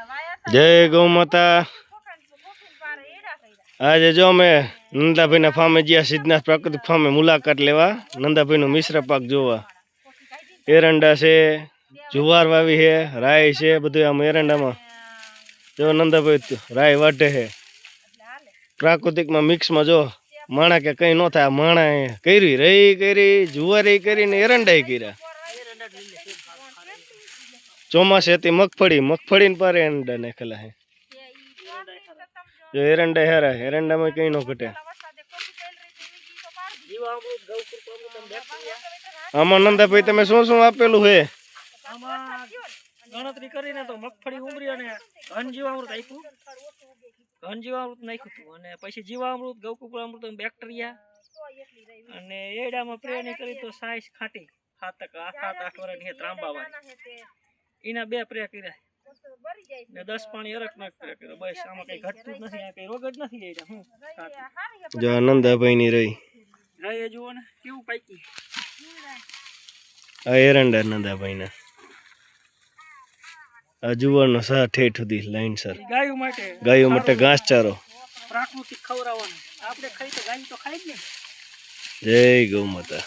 जय गौ माता। आज जो मैं नंदाभाई फार्मे गया सिद्धनाथ प्राकृतिक फार्मे मुलाकात लेवा नंदाभाई मिश्र पाक जोवा एरंडा से जुवार वावी है राय से बधु आम एरंडा में जो नंदाभाई राय वाटे है प्राकृतिक में मिक्स में जो माणा के कई न था माणा करी रही करी जुवार करी ने एरंडा करा चौमासे थी मगफड़ी पर एरंडा नाखेला है जो एरंडा हेरा एरंडा में कई न घटे आमा नंदाभाई तमे शुं शुं आपेलू है गणतरी करीने तो मगफड़ी उमरी अने घन जीवामृत आप्યું घन जीवामृत नाख्યું હતું અને પછી જીવામૃત ગૌકુકુળામૃત બેક્ટેરિયા અને એડામાં પ્રેરણી કરી તો સાઈઝ ખાટી 7-8 વર્ષની ત્રાંબાવાળી એના બે પ્રે કર્યા ને 10 પાણી અરક નાખ પ્રે કર્યો બસ આમાં કઈ ઘટતું જ નથી આ કઈ રોગ જ નથી એડા હું જો નંદાભાઈ ની રહી રહી જુઓ ને કેવું પાકી આ એરંડા નંદાભાઈ ના આ જુવારનો સા ઠેઠ સુધી લાઈન સર ગાયો માટે ઘાસચારો પ્રાકૃતિક ખવરાવવાનું આપણે ખાઈ તો ગાય તો ખાઈ જ ને જય ગૌ માતા।